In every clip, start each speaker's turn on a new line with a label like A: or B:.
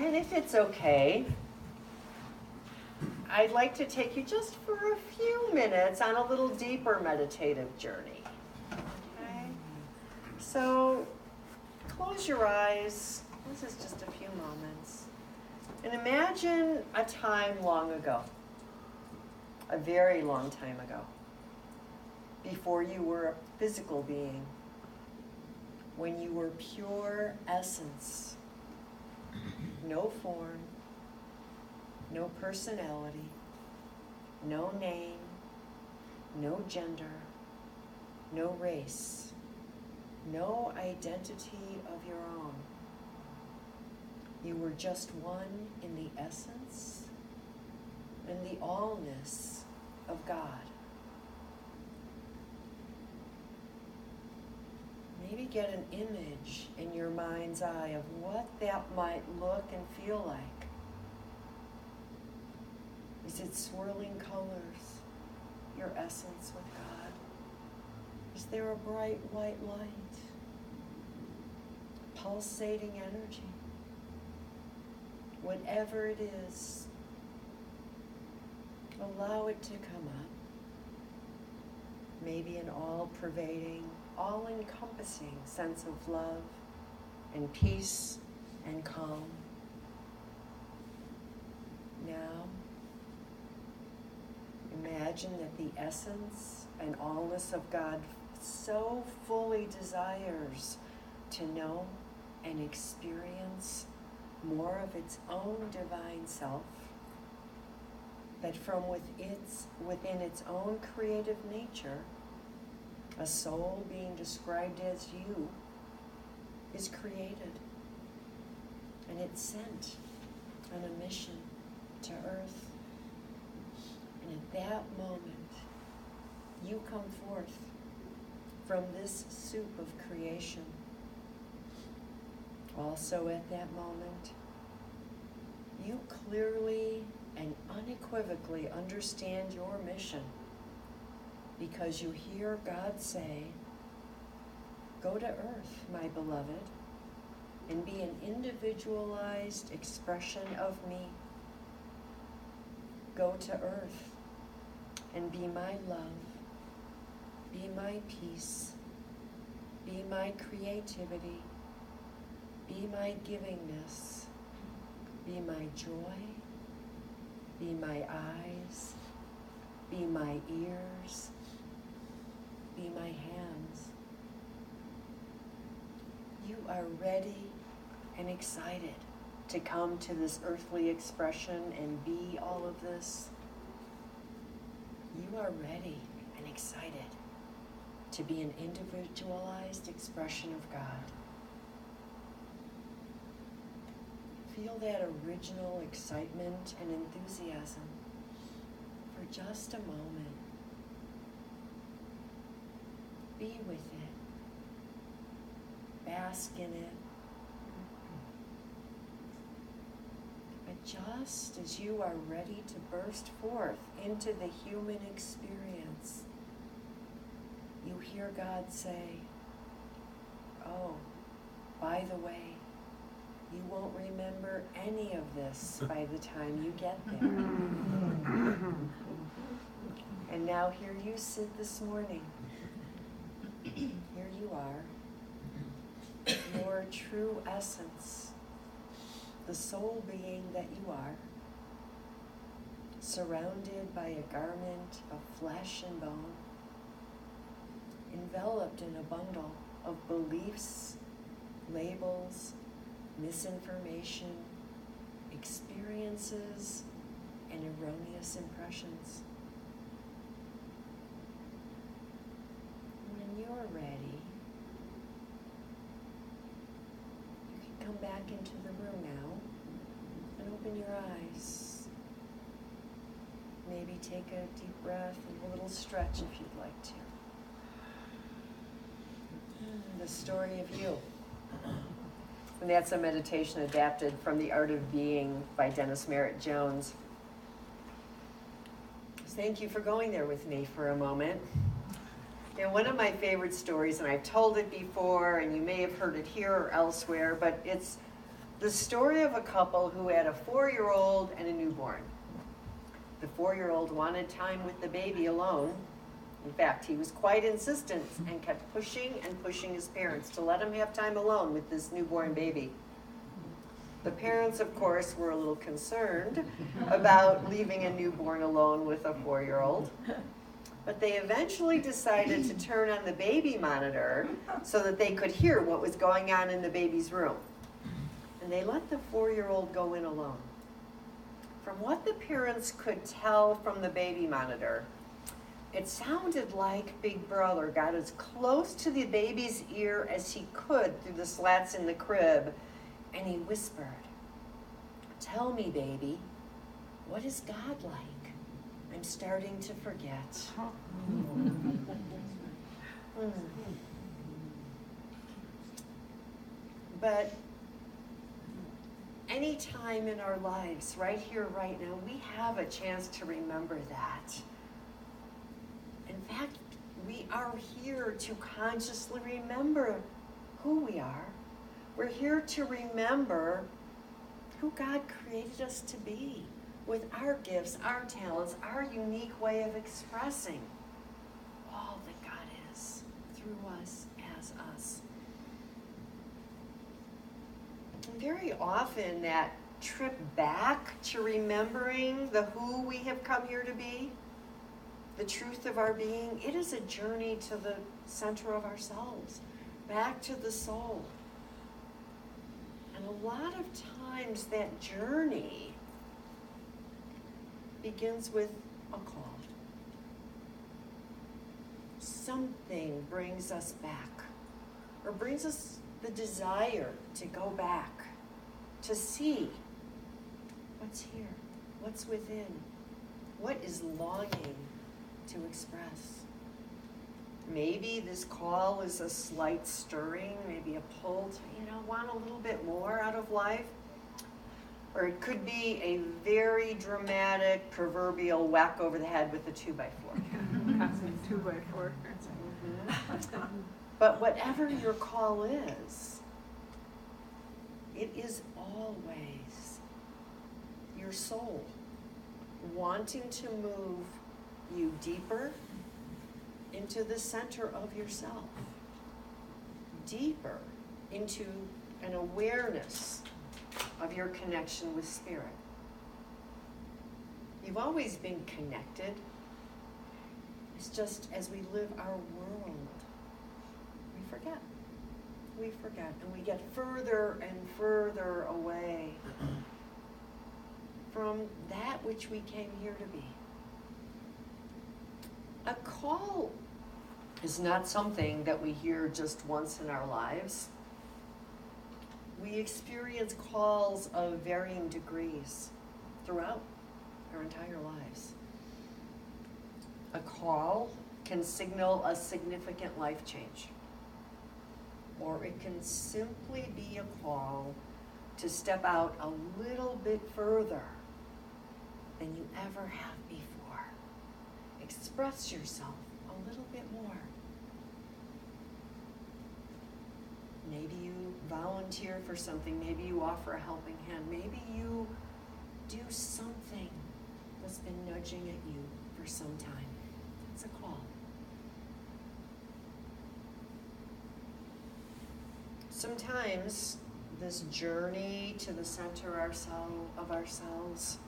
A: And if it's okay, I'd like to take you just for a few minutes on a little deeper meditative journey. Okay? So close your eyes. This is just a few moments. And imagine a time long ago, a very long time ago, before you were a physical being, when you were pure essence, no form, no personality, no name, no gender, no race, no identity of your own. You were just one in the essence and the allness of God. Maybe get an image in your mind's eye of what that might look and feel like. Is it swirling colors, your essence with God? Is there a bright white light, pulsating energy? Whatever it is, allow it to come up. Maybe an all-pervading, all-encompassing sense of love and peace and calm. Now, imagine that the essence and allness of God so fully desires to know and experience more of its own divine self, that from within its own creative nature, a soul being described as you is created, and it's sent on a mission to earth. And at that moment, you come forth from this soup of creation. Also at that moment, you clearly and unequivocally understand your mission, because you hear God say, "Go to earth, my beloved, and be an individualized expression of me. Go to earth and be my love, be my peace, be my creativity, be my givingness, be my joy, be my eyes, be my ears, be my hands." You are ready and excited to come to this earthly expression and be all of this. You are ready and excited to be an individualized expression of God. Feel that original excitement and enthusiasm for just a moment. Be with it. Bask in it. But just as you are ready to burst forth into the human experience, you hear God say, "Oh, by the way, you won't remember any of this by the time you get there." And now here you sit this morning. Here you are, your true essence, the soul being that you are, surrounded by a garment of flesh and bone, enveloped in a bundle of beliefs, labels, misinformation, experiences, and erroneous impressions. When you're ready, you can come back into the room now and open your eyes. Maybe take a deep breath and a little stretch if you'd like to. The story of you. And that's a meditation adapted from The Art of Being by Dennis Merritt Jones. Thank you for going there with me for a moment. And one of my favorite stories, and I've told it before, and you may have heard it here or elsewhere, but it's the story of a couple who had a 4-year-old and a newborn. The 4-year-old wanted time with the baby alone. In fact, he was quite insistent and kept pushing and pushing his parents to let him have time alone with this newborn baby. The parents, of course, were a little concerned about leaving a newborn alone with a 4-year-old. But they eventually decided to turn on the baby monitor so that they could hear what was going on in the baby's room. And they let the 4-year-old go in alone. From what the parents could tell from the baby monitor, it sounded like Big Brother got as close to the baby's ear as he could through the slats in the crib, and he whispered, "Tell me, baby, what is God like? I'm starting to forget." But any time in our lives, right here, right now, we have a chance to remember that. In fact, we are here to consciously remember who we are. We're here to remember who God created us to be, with our gifts, our talents, our unique way of expressing all that God is through us, as us. And very often that trip back to remembering the who we have come here to be, the truth of our being, it is a journey to the center of ourselves, back to the soul. And a lot of times that journey begins with a call. Something brings us back, or brings us the desire to go back, to see what's here, what's within, what is longing to express. Maybe this call is a slight stirring, maybe a pull to, want a little bit more out of life. Or it could be a very dramatic proverbial whack over the head with a 2x4.
B: 2x4.
A: But whatever your call is, it is always your soul wanting to move you deeper into the center of yourself, deeper into an awareness of your connection with Spirit. You've always been connected. It's just as we live our world, we forget. We forget, and we get further and further away from that which we came here to be. A call is not something that we hear just once in our lives. We experience calls of varying degrees throughout our entire lives. A call can signal a significant life change, or it can simply be a call to step out a little bit further than you ever have before. Express yourself a little bit more. Maybe you volunteer for something. Maybe you offer a helping hand. Maybe you do something that's been nudging at you for some time. It's a call. Sometimes this journey to the center of ourselves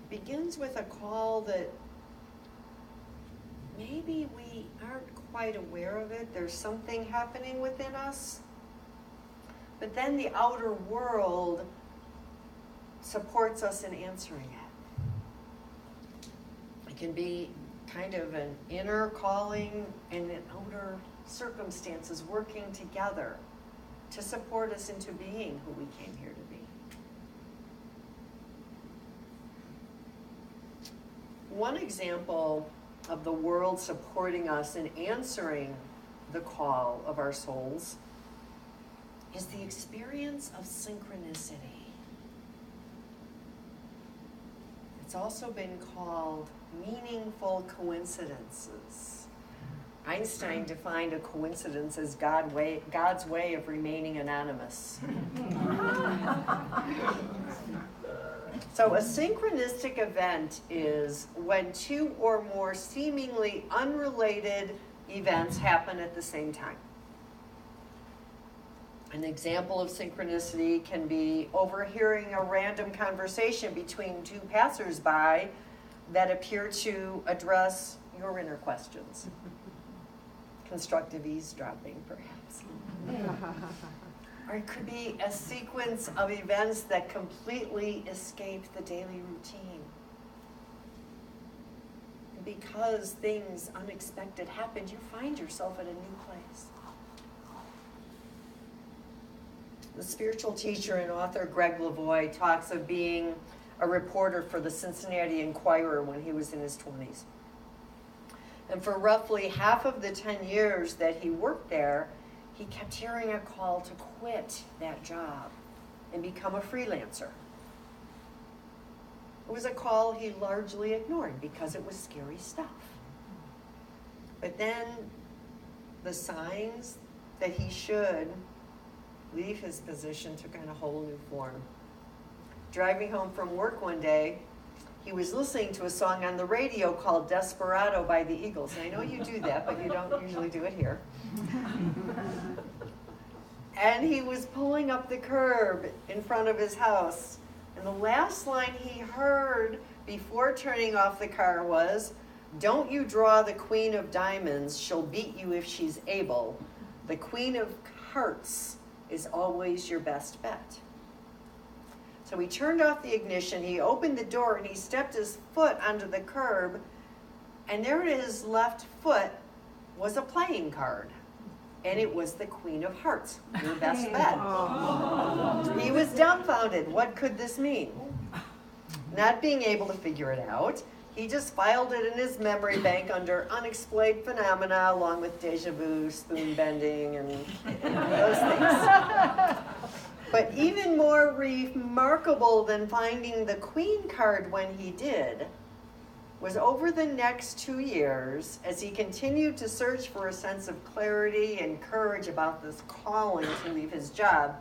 A: begins with a call that maybe we aren't quite aware of it. There's something happening within us. But then the outer world supports us in answering it. It can be kind of an inner calling and an outer circumstances working together to support us into being who we came here to be. One example of the world supporting us in answering the call of our souls is the experience of synchronicity. It's also been called meaningful coincidences. Einstein defined a coincidence as God's way of remaining anonymous. So a synchronistic event is when two or more seemingly unrelated events happen at the same time. An example of synchronicity can be overhearing a random conversation between two passersby that appear to address your inner questions. Constructive eavesdropping, perhaps. Or it could be a sequence of events that completely escape the daily routine. And because things unexpected happen, you find yourself at a new place. The spiritual teacher and author Greg Lavoie talks of being a reporter for the Cincinnati Enquirer when he was in his 20s. And for roughly half of the 10 years that he worked there, he kept hearing a call to quit that job and become a freelancer. It was a call he largely ignored because it was scary stuff. But then the signs that he should leave his position took on a whole new form. Driving home from work one day, he was listening to a song on the radio called Desperado by the Eagles. And I know you do that, but you don't usually do it here. And he was pulling up the curb in front of his house. And the last line he heard before turning off the car was, "Don't you draw the Queen of Diamonds, she'll beat you if she's able. The Queen of Hearts is always your best bet." So he turned off the ignition, he opened the door, and he stepped his foot onto the curb, and there at his left foot was a playing card. And it was the Queen of Hearts, your best bet. He was dumbfounded. What could this mean? Not being able to figure it out, he just filed it in his memory bank under unexplained phenomena, along with deja vu, spoon bending, and those things. But even more remarkable than finding the Queen card when he did was over the next 2 years, as he continued to search for a sense of clarity and courage about this calling to leave his job,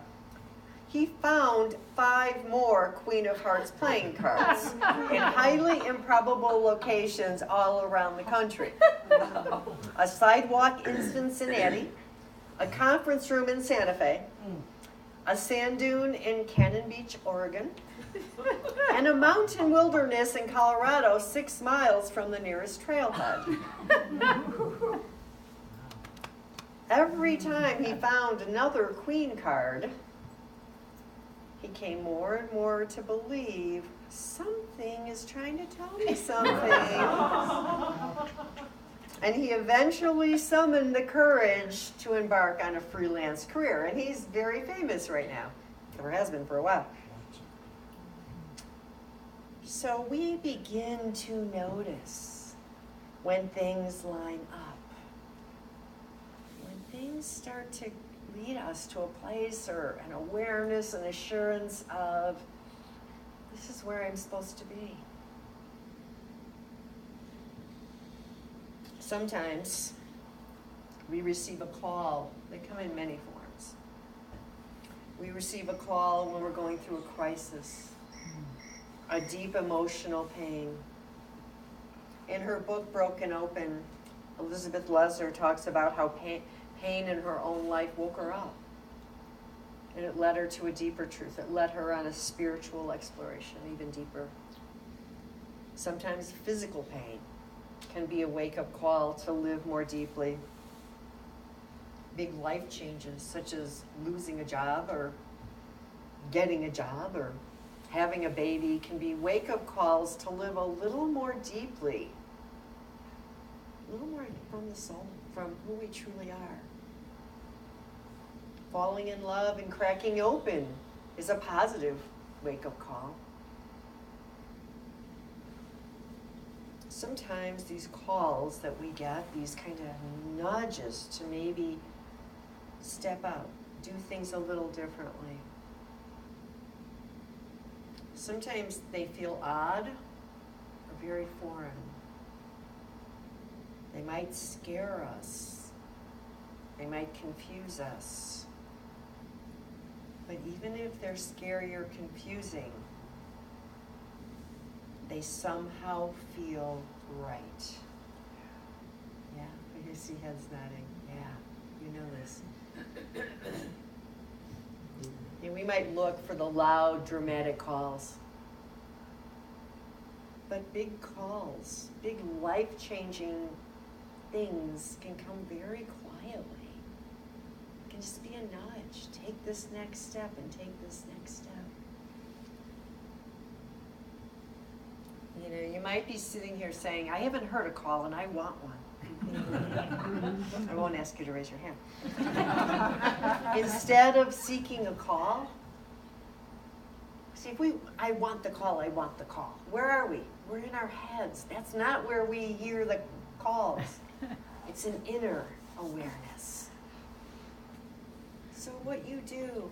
A: he found 5 more Queen of Hearts playing cards in highly improbable locations all around the country. A sidewalk in Cincinnati, a conference room in Santa Fe, a sand dune in Cannon Beach, Oregon, and a mountain wilderness in Colorado 6 miles from the nearest trailhead. Every time he found another Queen card, he came more and more to believe something is trying to tell me something. And he eventually summoned the courage to embark on a freelance career. And he's very famous right now, or has been for a while. So we begin to notice when things line up, when things start to lead us to a place or an awareness, an assurance of, this is where I'm supposed to be. Sometimes we receive a call. They come in many forms. We receive a call when we're going through a crisis, a deep emotional pain. In her book, Broken Open, Elizabeth Lesner talks about how pain in her own life woke her up. And it led her to a deeper truth. It led her on a spiritual exploration, even deeper. Sometimes physical pain can be a wake-up call to live more deeply. Big life changes, such as losing a job or getting a job or having a baby, can be wake-up calls to live a little more deeply, a little more from the soul, from who we truly are. Falling in love and cracking open is a positive wake-up call. Sometimes these calls that we get, these kind of nudges to maybe step out, do things a little differently. Sometimes they feel odd or very foreign. They might scare us. They might confuse us. But even if they're scary or confusing, they somehow feel right. Yeah, I see heads nodding. Yeah, you know this. And we might look for the loud, dramatic calls. But big calls, big life-changing things can come very quietly. It can just be a nudge. Take this next step and take this next step. You know, you might be sitting here saying, I haven't heard a call and I want one. I won't ask you to raise your hand. Instead of seeking a call, see, I want the call, I want the call. Where are we? We're in our heads. That's not where we hear the calls. It's an inner awareness. So what you do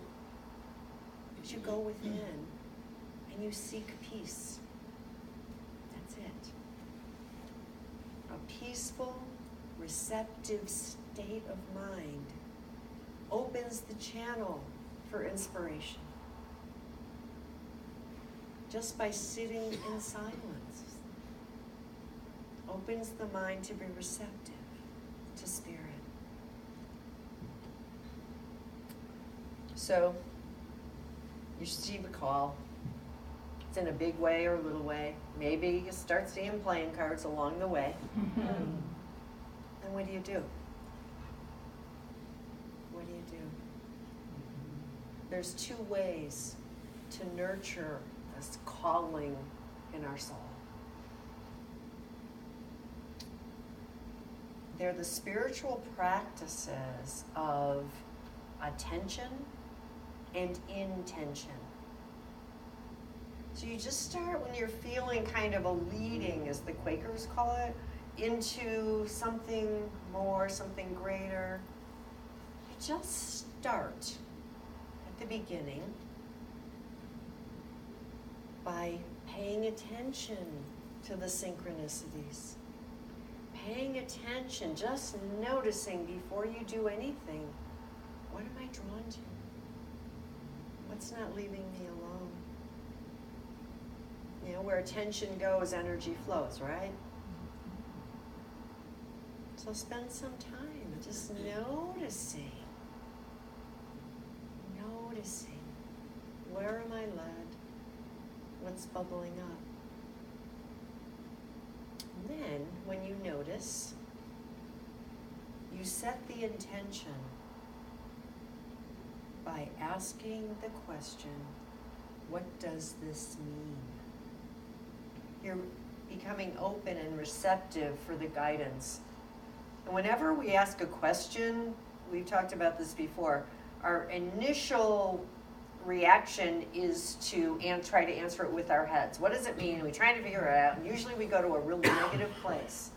A: is you go within and you seek peace. That's it. A peaceful, receptive state of mind opens the channel for inspiration. Just by sitting in silence, opens the mind to be receptive to spirit. So, you receive a call. It's in a big way or a little way. Maybe you start seeing playing cards along the way. And what do you do? What do you do? There's two ways to nurture this calling in our soul. They're the spiritual practices of attention and intention. So you just start when you're feeling kind of a leading, as the Quakers call it, into something more, something greater. You just start at the beginning by paying attention to the synchronicities. Paying attention, just noticing before you do anything, what am I drawn to? What's not leaving me alone? You know, where attention goes, energy flows, right? So spend some time just noticing. Noticing. Where am I led? What's bubbling up? And then, when you notice, you set the intention by asking the question, what does this mean? You're becoming open and receptive for the guidance. And whenever we ask a question, we've talked about this before, our initial reaction is to try to answer it with our heads. What does it mean? We try to figure it out, and usually we go to a real negative place.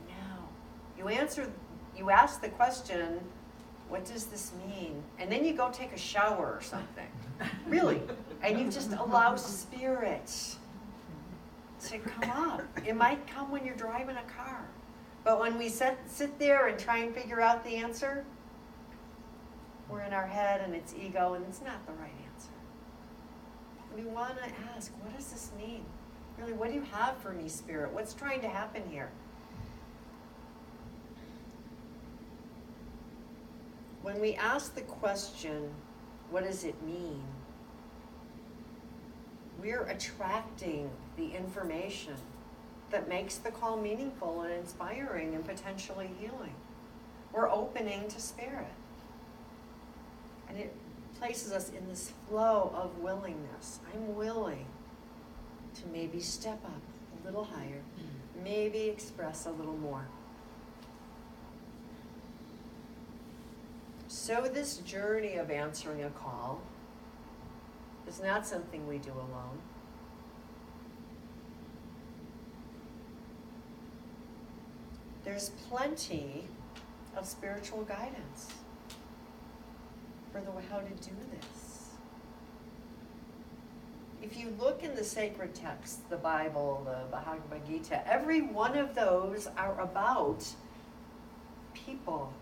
A: No. You ask the question, what does this mean? And then you go take a shower or something. Really. And you just allow spirit to come up. It might come when you're driving a car. But when we sit there and try and figure out the answer, we're in our head and it's ego and it's not the right answer. We want to ask, what does this mean? Really, what do you have for me, Spirit? What's trying to happen here? When we ask the question, what does it mean? We're attracting the information that makes the call meaningful and inspiring and potentially healing. We're opening to spirit. And it places us in this flow of willingness. I'm willing to maybe step up a little higher, maybe express a little more. So this journey of answering a call is not something we do alone. There's plenty of spiritual guidance for how to do this. If you look in the sacred texts, the Bible, the Bhagavad Gita, every one of those are about people,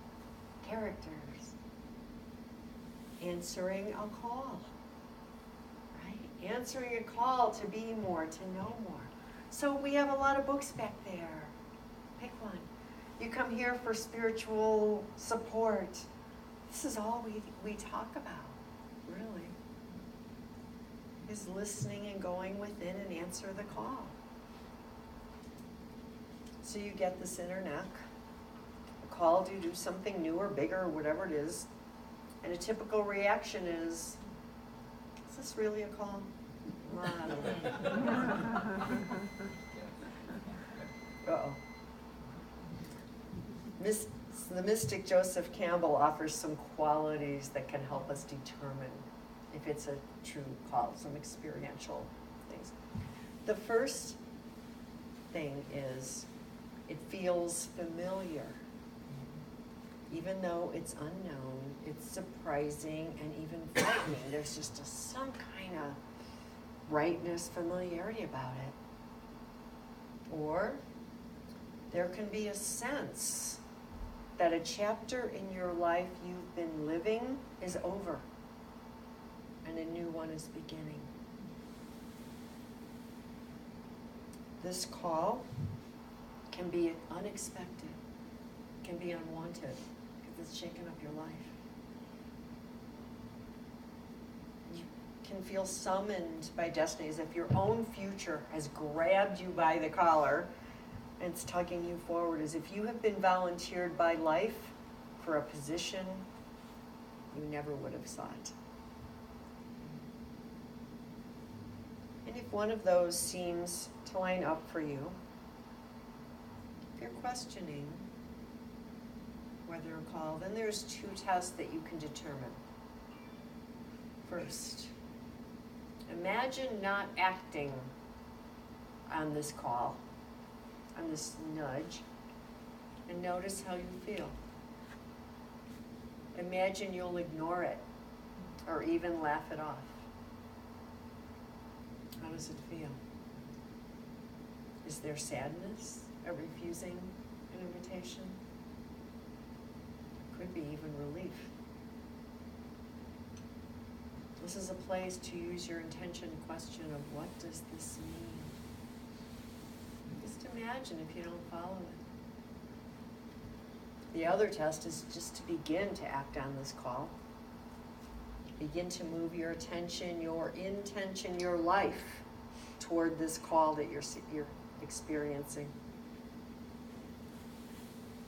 A: characters, answering a call, right? Answering a call to be more, to know more. So we have a lot of books back there. Pick one. You come here for spiritual support. This is all we talk about, really, is listening and going within and answer the call. So you get this inner knock, a call to do something new or bigger or whatever it is, and a typical reaction is this really a call? Well, I don't know. Uh-oh. The mystic Joseph Campbell offers some qualities that can help us determine if it's a true call, some experiential things. The first thing is it feels familiar. Even though it's unknown, it's surprising and even frightening. There's just some kind of rightness, familiarity about it. Or there can be a sense that a chapter in your life you've been living is over and a new one is beginning. This call can be unexpected, can be unwanted, because it's shaken up your life. You can feel summoned by destiny as if your own future has grabbed you by the collar and it's tugging you forward, as if you have been volunteered by life for a position you never would have sought. And if one of those seems to line up for you, if you're questioning whether a call, then there's two tests that you can determine. First, imagine not acting on this call, on this nudge, and notice how you feel. Imagine you'll ignore it or even laugh it off. How does it feel? Is there sadness at refusing an invitation? Could be even relief. This is a place to use your intention question of what does this mean? Just imagine if you don't follow it. The other test is just to begin to act on this call. Begin to move your attention, your intention, your life toward this call that you're experiencing.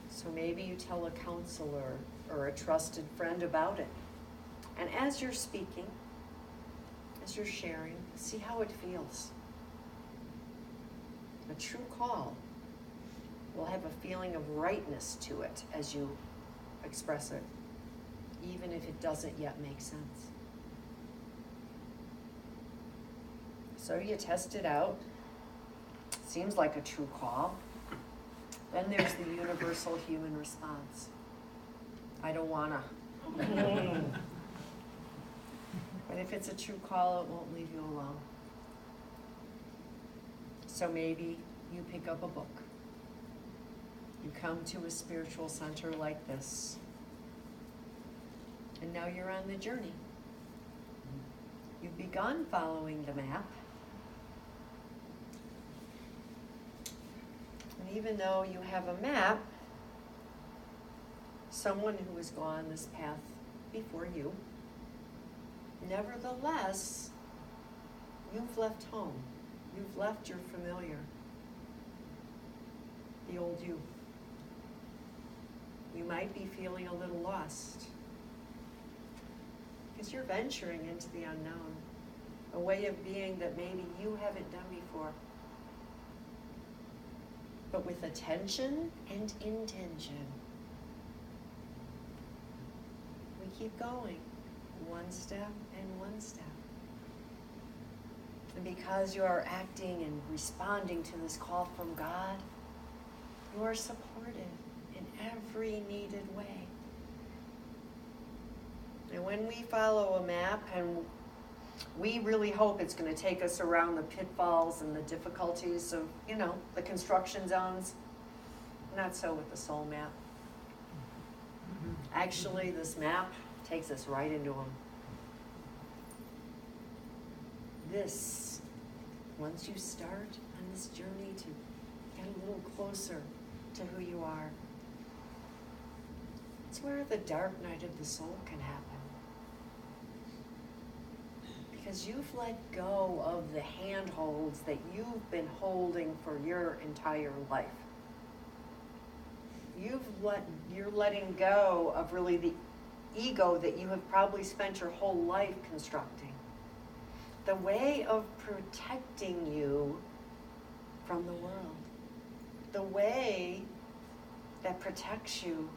A: So maybe you tell a counselor or a trusted friend about it. And as you're speaking, as you're sharing, see how it feels. A true call will have a feeling of rightness to it as you express it, even if it doesn't yet make sense. So you test it out. Seems like a true call. Then there's the universal human response. I don't wanna. But if it's a true call, it won't leave you alone. So maybe you pick up a book. You come to a spiritual center like this. And now you're on the journey. You've begun following the map. And even though you have a map, someone who has gone this path before you, nevertheless, you've left home. You've left your familiar, the old you. You might be feeling a little lost because you're venturing into the unknown, a way of being that maybe you haven't done before. But with attention and intention, we keep going, one step and one step. And because you are acting and responding to this call from God, you are supported in every needed way. And when we follow a map and we really hope it's going to take us around the pitfalls and the difficulties of, the construction zones. Not so with the soul map. Actually, this map takes us right into them. This, once you start on this journey to get a little closer to who you are, it's where the dark night of the soul can happen. Because you've let go of the handholds that you've been holding for your entire life. You're letting go of really the ego that you have probably spent your whole life constructing. The way of protecting you from the world. The way that protects you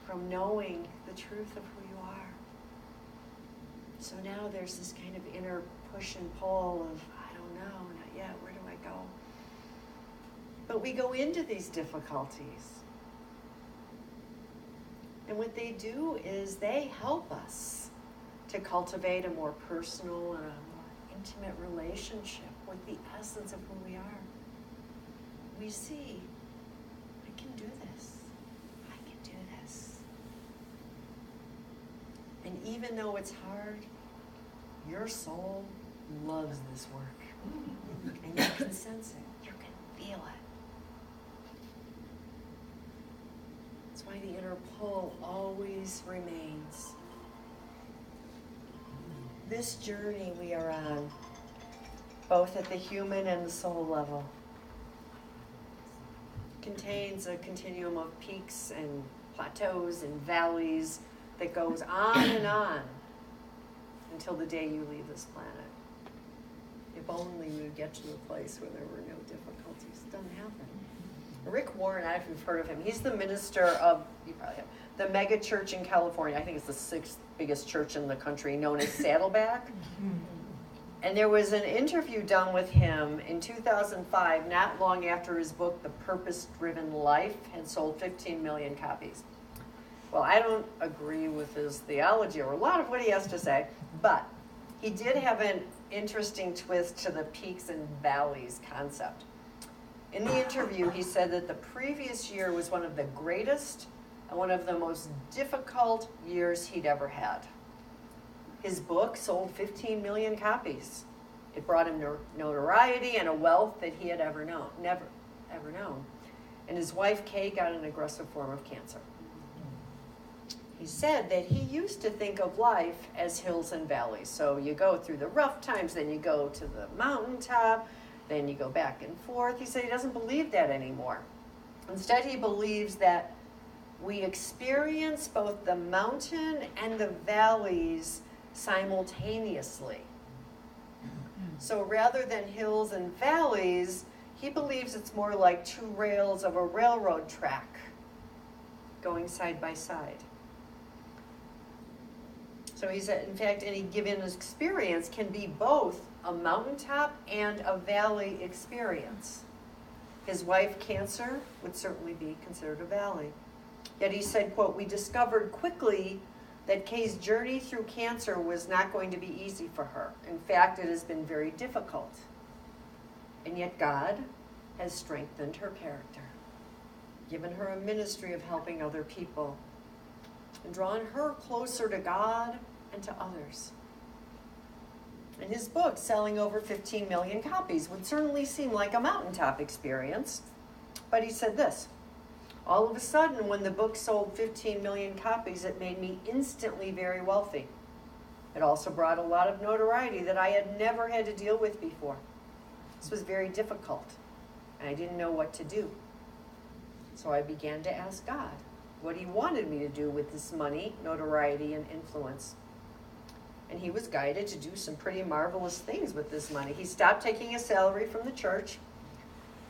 A: from knowing the truth of who you are. So now there's this kind of inner push and pull of, I don't know, not yet, where do I go? But we go into these difficulties. And what they do is they help us to cultivate a more personal and a more intimate relationship with the essence of who we are. We see, I can do this. I can do this. And even though it's hard, your soul loves this work. And you can sense it. You can feel it. That's why the inner pull always remains. This journey we are on, both at the human and the soul level, contains a continuum of peaks and plateaus and valleys that goes on and on until the day you leave this planet. If only we would get to the place where there were no difficulties. It doesn't happen. Rick Warren, I don't know if you've heard of him. He's the minister of, you probably have, the mega church in California. I think it's the 6th biggest church in the country, known as Saddleback. And there was an interview done with him in 2005, not long after his book, The Purpose-Driven Life, had sold 15 million copies. Well, I don't agree with his theology or a lot of what he has to say, but he did have an interesting twist to the peaks and valleys concept. In the interview, he said that the previous year was one of the greatest and one of the most difficult years he'd ever had. His book sold 15 million copies. It brought him notoriety and a wealth that he had never ever known. And his wife, Kay, got an aggressive form of cancer. He said that he used to think of life as hills and valleys. So you go through the rough times, then you go to the mountaintop, then you go back and forth. He said he doesn't believe that anymore. Instead, he believes that we experience both the mountain and the valleys simultaneously. So rather than hills and valleys, he believes it's more like 2 rails of a railroad track going side by side. So he said, in fact, any given experience can be both a mountaintop and a valley experience. His wife, cancer, would certainly be considered a valley. Yet he said, quote, "We discovered quickly that Kay's journey through cancer was not going to be easy for her. In fact, it has been very difficult. And yet God has strengthened her character, given her a ministry of helping other people, and drawn her closer to God and to others." And his book, selling over 15 million copies, would certainly seem like a mountaintop experience. But he said this, "All of a sudden, when the book sold 15 million copies, it made me instantly very wealthy. It also brought a lot of notoriety that I had never had to deal with before. This was very difficult, and I didn't know what to do. So I began to ask God what he wanted me to do with this money, notoriety, and influence. And he was guided to do some pretty marvelous things with this money. He stopped taking a salary from the church.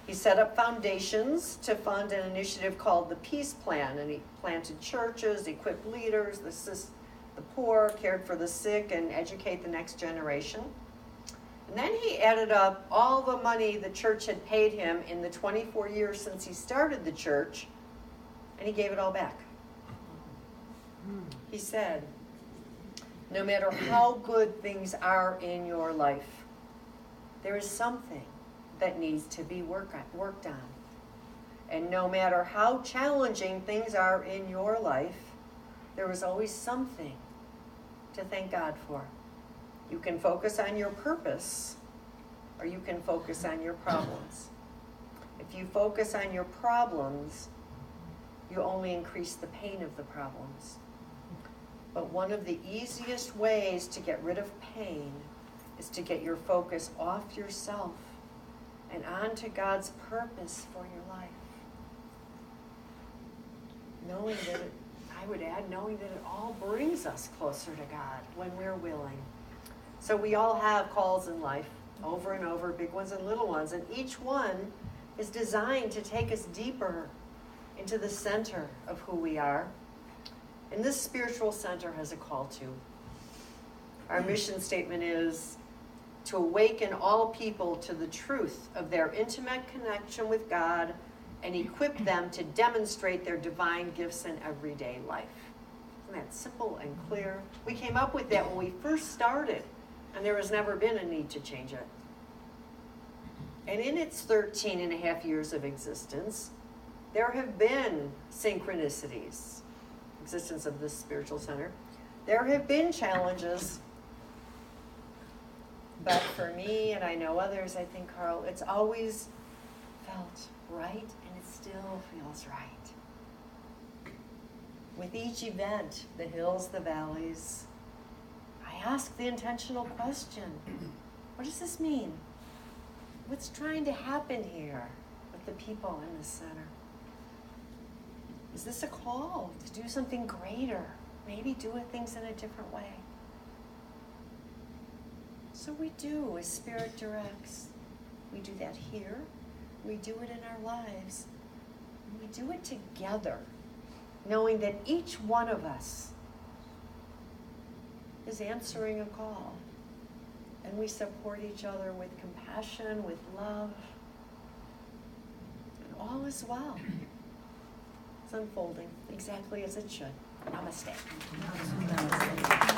A: He set up foundations to fund an initiative called the Peace Plan, and he planted churches, equipped leaders, assist the poor, cared for the sick, and educate the next generation. And then he added up all the money the church had paid him in the 24 years since he started the church, and he gave it all back. He said, No matter how good things are in your life, there is something that needs to be worked on. And no matter how challenging things are in your life, there is always something to thank God for. You can focus on your purpose, or you can focus on your problems. If you focus on your problems, you only increase the pain of the problems. But one of the easiest ways to get rid of pain is to get your focus off yourself and onto God's purpose for your life. Knowing that knowing that it all brings us closer to God when we're willing. So we all have calls in life, over and over, big ones and little ones, and each one is designed to take us deeper into the center of who we are. And this spiritual center has a call too. Our mission statement is to awaken all people to the truth of their intimate connection with God and equip them to demonstrate their divine gifts in everyday life. Isn't that simple and clear? We came up with that when we first started, and there has never been a need to change it. And in its 13 and a half years of existence, there have been synchronicities, existence of this spiritual center. There have been challenges, but for me, and I know others, I think, Carl, it's always felt right, and it still feels right. With each event, the hills, the valleys, I ask the intentional question, what does this mean? What's trying to happen here with the people in the center? Is this a call to do something greater? Maybe do things in a different way? So we do as Spirit directs. We do that here. We do it in our lives. And we do it together, knowing that each one of us is answering a call. And we support each other with compassion, with love. And all is well. It's unfolding exactly as it should. Namaste. Namaste.